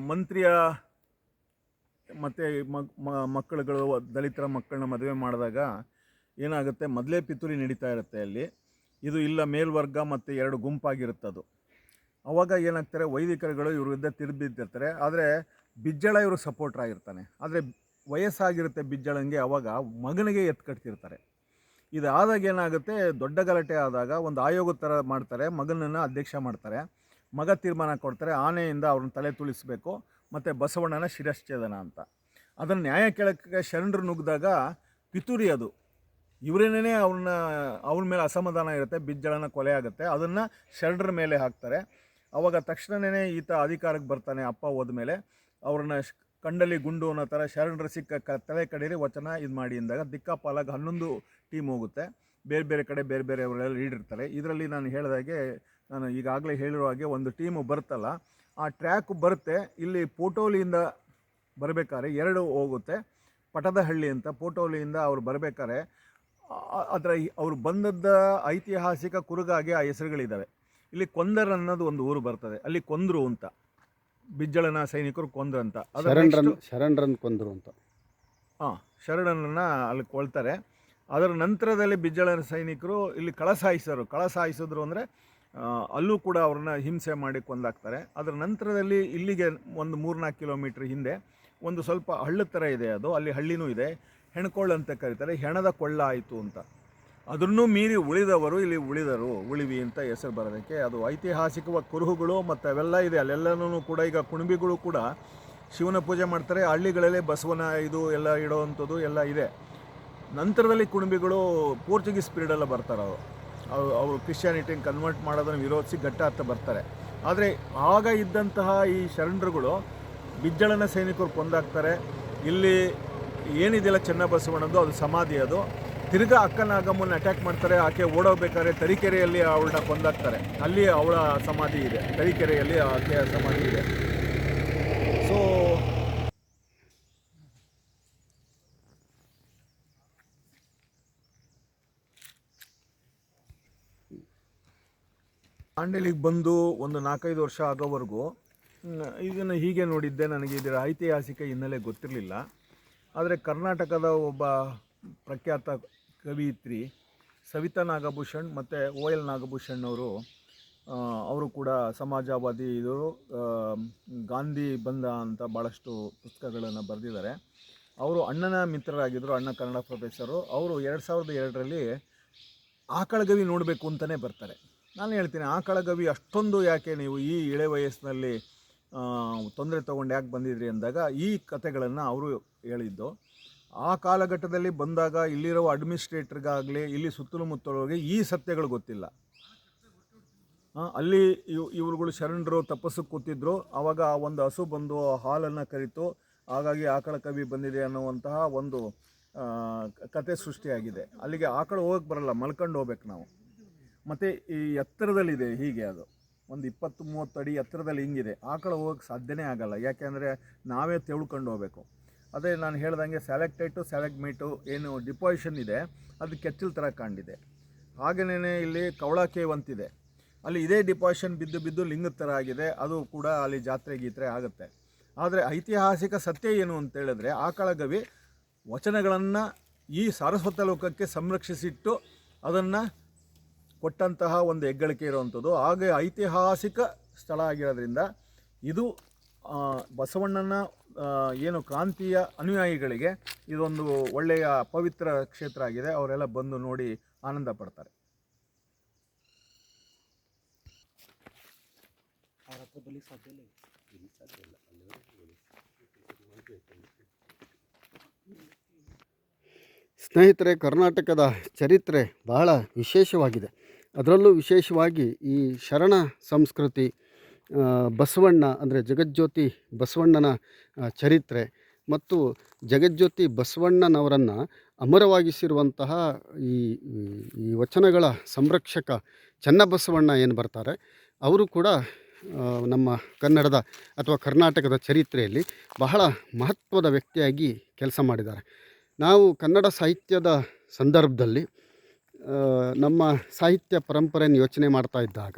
ಮಂತ್ರಿಯ ಮತ್ತು ಮಕ್ಕಳುಗಳು ದಲಿತರ ಮಕ್ಕಳನ್ನ ಮದುವೆ ಮಾಡಿದಾಗ ಏನಾಗುತ್ತೆ, ಮೊದಲೇ ಪಿತೂರಿ ನಡೀತಾ ಇರುತ್ತೆ ಅಲ್ಲಿ. ಇದು ಇಲ್ಲ ಮೇಲ್ವರ್ಗ ಮತ್ತು ಎರಡು ಗುಂಪಾಗಿರುತ್ತೆ ಅದು. ಅವಾಗ ಏನಾಗ್ತಾರೆ, ವೈದಿಕರುಗಳು ಇವ್ರ ವಿರುದ್ಧ ತಿರುಗಿಬಿದ್ದಿರ್ತಾರೆ. ಆದರೆ ಬಿಜ್ಜಳ ಇವರು ಸಪೋರ್ಟ್ರ್ ಆಗಿರ್ತಾನೆ. ಆದರೆ ವಯಸ್ಸಾಗಿರುತ್ತೆ ಬಿಜ್ಜಳಂಗೆ, ಅವಾಗ ಮಗನಿಗೆ ಎತ್ಕಟ್ತಿರ್ತಾರೆ. ಇದಾದಾಗ ಏನಾಗುತ್ತೆ, ದೊಡ್ಡ ಗಲಾಟೆ ಆದಾಗ ಒಂದು ಆಯೋಗದ ಥರ ಮಾಡ್ತಾರೆ, ಮಗನನ್ನು ಅಧ್ಯಕ್ಷ ಮಾಡ್ತಾರೆ. ಮಗ ತೀರ್ಮಾನ ಕೊಡ್ತಾರೆ, ಆನೆಯಿಂದ ಅವ್ರನ್ನ ತಲೆ ತುಳಿಸ್ಬೇಕು ಮತ್ತು ಬಸವಣ್ಣನ ಶಿರಶ್ಛೇದನ ಅಂತ. ಅದನ್ನು ನ್ಯಾಯ ಕೇಳೋಕ್ಕೆ ಶರಣರು ನುಗ್ಗಿದಾಗ ಪಿತೂರಿ ಅದು. ಇವರೇನೇ ಅವ್ರ ಮೇಲೆ ಅಸಮಾಧಾನ ಇರುತ್ತೆ, ಬಿಜ್ಜಳನ ಕೊಲೆ ಆಗುತ್ತೆ, ಅದನ್ನು ಶರಣರ ಮೇಲೆ ಹಾಕ್ತಾರೆ. ಅವಾಗ ತಕ್ಷಣವೇ ಈತ ಅಧಿಕಾರಕ್ಕೆ ಬರ್ತಾನೆ. ಅಪ್ಪ ಹೋದ್ಮೇಲೆ ಅವ್ರನ್ನ ಕಂಡಲ್ಲಿ ಗುಂಡು ಅನ್ನೋ ಥರ ಶರಣರ ಸಿಕ್ಕ ತಲೆ ಕಡೀರಿ ವಚನ ಇದು ಮಾಡಿ ಅಂದಾಗ ದಿಕ್ಕಾಪಾಲಾಗಿ 11 ಟೀಮ್ ಹೋಗುತ್ತೆ. ಬೇರೆ ಬೇರೆ ಕಡೆ ಬೇರೆ ಬೇರೆಯವರೆಲ್ಲ ಲೀಡ್ ಇರ್ತಾರೆ. ಇದರಲ್ಲಿ ನಾನು ಹೇಳಿದಾಗೆ, ನಾನು ಈಗಾಗಲೇ ಹೇಳಿರೋ ಹಾಗೆ, ಒಂದು ಟೀಮು ಬರುತ್ತಲ್ಲ, ಆ ಟ್ರ್ಯಾಕ್ ಬರುತ್ತೆ. ಇಲ್ಲಿ ಪೋಟೋಲಿಯಿಂದ ಬರಬೇಕಾದ್ರೆ 2 ಹೋಗುತ್ತೆ. ಪಟದಹಳ್ಳಿ ಅಂತ ಪೋಟೋಲಿಯಿಂದ ಅವ್ರು ಬರಬೇಕಾದ್ರೆ ಅದರ ಅವ್ರು ಬಂದದ್ದ ಐತಿಹಾಸಿಕ ಕುರುಗಾಗಿ ಆ ಹೆಸರುಗಳಿದ್ದಾವೆ. ಇಲ್ಲಿ ಕೊಂದರ್ ಅನ್ನೋದು ಒಂದು ಊರು ಬರ್ತದೆ, ಅಲ್ಲಿ ಕೊಂದ್ರು ಅಂತ, ಬಿಜ್ಜಳನ ಸೈನಿಕರು ಕೊಂದ್ರು ಅಂತ, ಶರಣರನ್ನು ಕೊಂದ್ರು ಅಂತ. ಶರಣನನ್ನು ಅಲ್ಲಿ ಕೊಳ್ತಾರೆ. ಅದರ ನಂತರದಲ್ಲಿ ಬಿಜ್ಜಳನ ಸೈನಿಕರು ಇಲ್ಲಿ ಕಳಸಾಯಿಸಿದ್ರು ಅಂದರೆ ಅಲ್ಲೂ ಕೂಡ ಅವ್ರನ್ನ ಹಿಂಸೆ ಮಾಡಿ ಕೊಂದಾಕ್ತಾರೆ. ಅದರ ನಂತರದಲ್ಲಿ ಇಲ್ಲಿಗೆ ಒಂದು 3-4 ಕಿಲೋಮೀಟ್ರ್ ಹಿಂದೆ ಒಂದು ಸ್ವಲ್ಪ ಹಳ್ಳದ ಥರ ಇದೆ, ಅದು ಅಲ್ಲಿ ಹಳ್ಳಿನೂ ಇದೆ, ಹೆಣ್ಕೊಳ್ಳು ಅಂತ ಕರೀತಾರೆ. ಹೆಣದ ಕೊಳ್ಳ ಆಯಿತು ಅಂತ. ಅದನ್ನು ಮೀರಿ ಉಳಿದವರು ಇಲ್ಲಿ ಉಳಿವಿ ಅಂತ ಹೆಸರು ಬರೋದಕ್ಕೆ ಅದು ಐತಿಹಾಸಿಕವಾಗಿ ಕುರುಹುಗಳು ಮತ್ತು ಅವೆಲ್ಲ ಇದೆ. ಅಲ್ಲೆಲ್ಲನೂ ಕೂಡ ಈಗ ಕುಣಬಿಗಳು ಕೂಡ ಶಿವನ ಪೂಜೆ ಮಾಡ್ತಾರೆ. ಹಳ್ಳಿಗಳಲ್ಲೇ ಬಸವನ ಇದು ಎಲ್ಲ ಇಡೋವಂಥದ್ದು ಎಲ್ಲ ಇದೆ. ನಂತರದಲ್ಲಿ ಕುಣಬಿಗಳು ಪೋರ್ಚುಗೀಸ್ ಪೀರಿಯಡೆಲ್ಲ ಬರ್ತಾರೆ. ಅವರು ಕ್ರಿಶ್ಚಿಯಾನಿಟಿನ ಕನ್ವರ್ಟ್ ಮಾಡೋದನ್ನು ವಿರೋಧಿಸಿ ಘಟ್ಟ ಹತ್ತ ಬರ್ತಾರೆ. ಆದರೆ ಆಗ ಇದ್ದಂತಹ ಈ ಶರಣರುಗಳು ಬಿಜ್ಜಳನ ಸೈನಿಕರು ಕೊಂದಾಕ್ತಾರೆ. ಇಲ್ಲಿ ಏನಿದೆಯಲ್ಲ ಚೆನ್ನಬಸವಣ್ಣದ್ದು, ಅದು ಸಮಾಧಿ. ಅದು ತಿರ್ಗಾ ಅಕ್ಕನಾಗಮ್ಮನ ಅಟ್ಯಾಕ್ ಮಾಡ್ತಾರೆ. ಆಕೆ ಓಡೋಗ್ಬೇಕಾದ್ರೆ ತರೀಕೆರೆಯಲ್ಲಿ ಅವಳನ್ನ ಕೊಂದಾಕ್ತಾರೆ. ಅಲ್ಲಿ ಅವಳ ಸಮಾಧಿ ಇದೆ, ತರೀಕೆರೆಯಲ್ಲಿ ಆಕೆಯ ಸಮಾಧಿ ಇದೆ. ಸೊ ದಾಂಡೇಲಿಗೆ ಬಂದು ಒಂದು 4-5 ವರ್ಷ ಆಗೋವರೆಗೂ ಇದನ್ನು ಹೀಗೆ ನೋಡಿದ್ದೆ. ನನಗೆ ಇದರ ಐತಿಹಾಸಿಕ ಹಿನ್ನೆಲೆ ಗೊತ್ತಿರಲಿಲ್ಲ. ಆದರೆ ಕರ್ನಾಟಕದ ಒಬ್ಬ ಪ್ರಖ್ಯಾತ ಕವಿಯಿತ್ರಿ ಸವಿತಾ ನಾಗಭೂಷಣ್ ಮತ್ತು OL ನಾಗಭೂಷಣ್ ಅವರು ಕೂಡ ಸಮಾಜವಾದಿ, ಗಾಂಧಿ ಬಂದ ಅಂತ ಭಾಳಷ್ಟು ಪುಸ್ತಕಗಳನ್ನು ಬರೆದಿದ್ದಾರೆ. ಅವರು ಅಣ್ಣನ ಮಿತ್ರರಾಗಿದ್ದರು, ಅಣ್ಣ ಕನ್ನಡ ಪ್ರೊಫೆಸರು. ಅವರು 2002ರಲ್ಲಿ ಆಕಳಗವಿ ನೋಡಬೇಕು ಅಂತಲೇ ಬರ್ತಾರೆ. ನಾನು ಹೇಳ್ತೀನಿ, ಆಕಳಗವಿ ಅಷ್ಟೊಂದು ಯಾಕೆ ನೀವು ಈ ಇಳೆ ವಯಸ್ಸಿನಲ್ಲಿ ತೊಂದರೆ ತೊಗೊಂಡು ಯಾಕೆ ಬಂದಿದ್ರಿ ಅಂದಾಗ ಈ ಕಥೆಗಳನ್ನು ಅವರು ಹೇಳಿದ್ದು. ಆ ಕಾಲಘಟ್ಟದಲ್ಲಿ ಬಂದಾಗ ಇಲ್ಲಿರೋ ಅಡ್ಮಿನಿಸ್ಟ್ರೇಟರ್ಗಾಗಲಿ ಇಲ್ಲಿ ಸುತ್ತಮುತ್ತಲೋಗಿ ಈ ಸತ್ಯಗಳು ಗೊತ್ತಿಲ್ಲ. ಅಲ್ಲಿ ಇವ್ರುಗಳು ಶರಣರು ತಪಸ್ಸಕ್ಕೆ ಕೂತಿದ್ರು. ಆವಾಗ ಒಂದು ಹಸು ಬಂದು ಹಾಲನ್ನು ಕರಿತು, ಹಾಗಾಗಿ ಆಕಳ ಕವಿ ಬಂದಿದೆ ಅನ್ನುವಂತಹ ಒಂದು ಕತೆ ಸೃಷ್ಟಿಯಾಗಿದೆ. ಅಲ್ಲಿಗೆ ಆಕಳು ಹೋಗಕ್ಕೆ ಬರಲ್ಲ, ಮಲ್ಕೊಂಡು ಹೋಗ್ಬೇಕು ನಾವು. ಮತ್ತು ಈ ಎತ್ತರದಲ್ಲಿದೆ, ಹೀಗೆ ಅದು ಒಂದು 20-30 ಅಡಿ ಎತ್ತರದಲ್ಲಿ ಹಿಂಗಿದೆ. ಆಕಳು ಹೋಗೋಕ್ಕೆ ಸಾಧ್ಯನೇ ಆಗೋಲ್ಲ, ಯಾಕೆಂದರೆ ನಾವೇ ತೆಳ್ಕೊಂಡು ಹೋಗಬೇಕು. ಅದೇ ನಾನು ಹೇಳ್ದಂಗೆ ಸ್ಯಾಲೆಕ್ಟೈಟು ಸ್ಯಾಲೆಗ್ಮೈಟು ಏನು ಡಿಪಾಸಿಷನ್ ಇದೆ, ಅದು ಕೆಚ್ಚಲ್ ಥರ ಕಂಡಿದೆ. ಹಾಗೆಯೇ ಇಲ್ಲಿ ಕವಳ ಕೇವ್ ಅಂತಿದೆ, ಅಲ್ಲಿ ಇದೇ ಡಿಪಾಸಿಷನ್ ಬಿದ್ದು ಲಿಂಗದ ಥರ ಆಗಿದೆ. ಅದು ಕೂಡ ಅಲ್ಲಿ ಜಾತ್ರೆ ಆಗುತ್ತೆ. ಆದರೆ ಐತಿಹಾಸಿಕ ಸತ್ಯ ಏನು ಅಂತ ಹೇಳಿದ್ರೆ, ಆಕಳಗವಿ ವಚನಗಳನ್ನು ಈ ಸಾರಸ್ವತ ಲೋಕಕ್ಕೆ ಸಂರಕ್ಷಿಸಿಟ್ಟು ಅದನ್ನು ಕೊಟ್ಟಂತಹ ಒಂದು ಹೆಗ್ಗಳಿಕೆ ಇರುವಂಥದ್ದು. ಹಾಗೆ ಐತಿಹಾಸಿಕ ಸ್ಥಳ ಆಗಿರೋದ್ರಿಂದ ಇದು ಬಸವಣ್ಣನ ಏನು ಕ್ರಾಂತಿಯ ಅನುಯಾಯಿಗಳಿಗೆ ಇದೊಂದು ಒಳ್ಳೆಯ ಪವಿತ್ರ ಕ್ಷೇತ್ರ ಆಗಿದೆ. ಅವರೆಲ್ಲ ಬಂದು ನೋಡಿ ಆನಂದ ಪಡ್ತಾರೆ. ಸ್ನೇಹಿತರೆ, ಕರ್ನಾಟಕದ ಚರಿತ್ರೆ ಬಹಳ ವಿಶೇಷವಾಗಿದೆ. ಅದರಲ್ಲೂ ವಿಶೇಷವಾಗಿ ಈ ಶರಣ ಸಂಸ್ಕೃತಿ, ಬಸವಣ್ಣ ಅಂದರೆ ಜಗಜ್ಯೋತಿ ಬಸವಣ್ಣನ ಚರಿತ್ರೆ ಮತ್ತು ಜಗಜ್ಯೋತಿ ಬಸವಣ್ಣನವರನ್ನು ಅಮರವಾಗಿಸಿರುವಂತಹ ಈ ವಚನಗಳ ಸಂರಕ್ಷಕ ಚೆನ್ನಬಸವಣ್ಣ ಏನು ಬರ್ತಾರೆ, ಅವರು ಕೂಡ ನಮ್ಮ ಕನ್ನಡದ ಅಥವಾ ಕರ್ನಾಟಕದ ಚರಿತ್ರೆಯಲ್ಲಿ ಬಹಳ ಮಹತ್ವದ ವ್ಯಕ್ತಿಯಾಗಿ ಕೆಲಸ ಮಾಡಿದ್ದಾರೆ. ನಾವು ಕನ್ನಡ ಸಾಹಿತ್ಯದ ಸಂದರ್ಭದಲ್ಲಿ ನಮ್ಮ ಸಾಹಿತ್ಯ ಪರಂಪರೆಯನ್ನು ಯೋಚನೆ ಮಾಡ್ತಾ ಇದ್ದಾಗ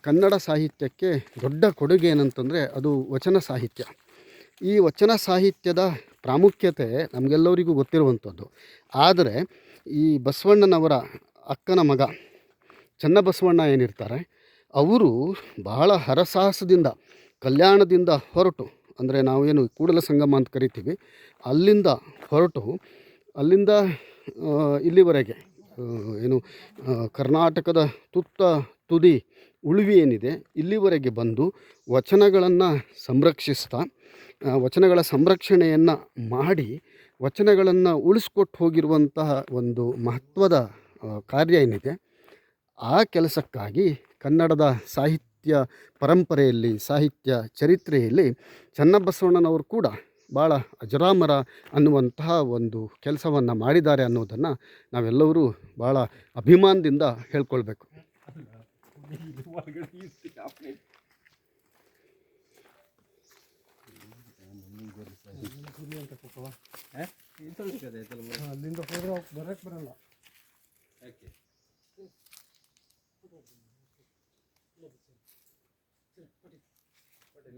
ಕನ್ನಡ ಸಾಹಿತ್ಯಕ್ಕೆ ದೊಡ್ಡ ಕೊಡುಗೆ ಏನಂತಂದರೆ ಅದು ವಚನ ಸಾಹಿತ್ಯ. ಈ ವಚನ ಸಾಹಿತ್ಯದ ಪ್ರಾಮುಖ್ಯತೆ ನಮಗೆಲ್ಲರಿಗೂ ಗೊತ್ತಿರುವಂಥದ್ದು. ಆದರೆ ಈ ಬಸವಣ್ಣನವರ ಅಕ್ಕನ ಮಗ ಚನ್ನಬಸವಣ್ಣ ಏನಿರ್ತಾರೆ, ಅವರು ಬಹಳ ಹರಸಾಹಸದಿಂದ ಕಲ್ಯಾಣದಿಂದ ಹೊರಟು, ಅಂದರೆ ನಾವೇನು ಕೂಡಲ ಸಂಗಮ ಅಂತ ಕರಿತೀವಿ, ಅಲ್ಲಿಂದ ಹೊರಟು ಅಲ್ಲಿಂದ ಇಲ್ಲಿವರೆಗೆ ಏನು ಕರ್ನಾಟಕದ ತುದಿ ಉಳುವಿ ಏನಿದೆ ಇಲ್ಲಿವರೆಗೆ ಬಂದು ವಚನಗಳನ್ನು ಸಂರಕ್ಷಿಸ್ತಾ, ವಚನಗಳ ಸಂರಕ್ಷಣೆಯನ್ನು ಮಾಡಿ ವಚನಗಳನ್ನು ಉಳಿಸ್ಕೊಟ್ಟು ಹೋಗಿರುವಂತಹ ಒಂದು ಮಹತ್ವದ ಕಾರ್ಯ ಏನಿದೆ, ಆ ಕೆಲಸಕ್ಕಾಗಿ ಕನ್ನಡದ ಸಾಹಿತ್ಯ ಪರಂಪರೆಯಲ್ಲಿ, ಸಾಹಿತ್ಯ ಚರಿತ್ರೆಯಲ್ಲಿ ಚನ್ನಬಸವಣ್ಣನವರು ಕೂಡ ಭಾಳ ಅಜರಾಮರ ಅನ್ನುವಂತಹ ಒಂದು ಕೆಲಸವನ್ನು ಮಾಡಿದ್ದಾರೆ ಅನ್ನೋದನ್ನು ನಾವೆಲ್ಲರೂ ಭಾಳ ಅಭಿಮಾನದಿಂದ ಹೇಳ್ಕೊಳ್ಬೇಕು. ಅಲ್ಲಿಂದ ಹೋದ್ರೆ ಬರಕ್ಕೆ ಬರಲ್ಲ.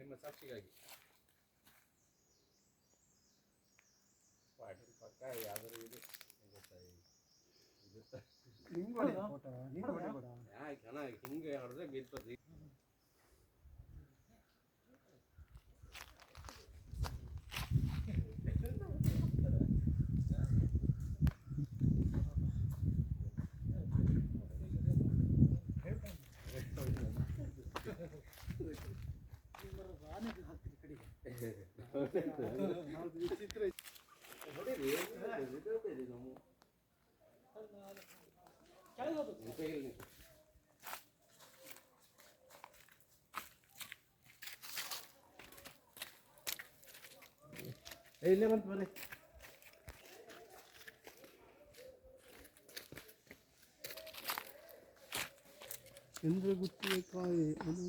ನಿಮ್ಮ ಸಾಕ್ಷಿಗಾಗಿ ಪಕ್ಕ ಯಾವ್ದಾರು ಇದೆ ಹಿಂಗೆ ಹೊಡೆದ್ರೆ ಬೀಳ್ತದೆ. ಇಲ್ಲೇ ಬಂತು ಬರ್ರಿ. ಚಂದ್ರಗುತ್ತಿಗೆ ಕಾಯಿ ಅದು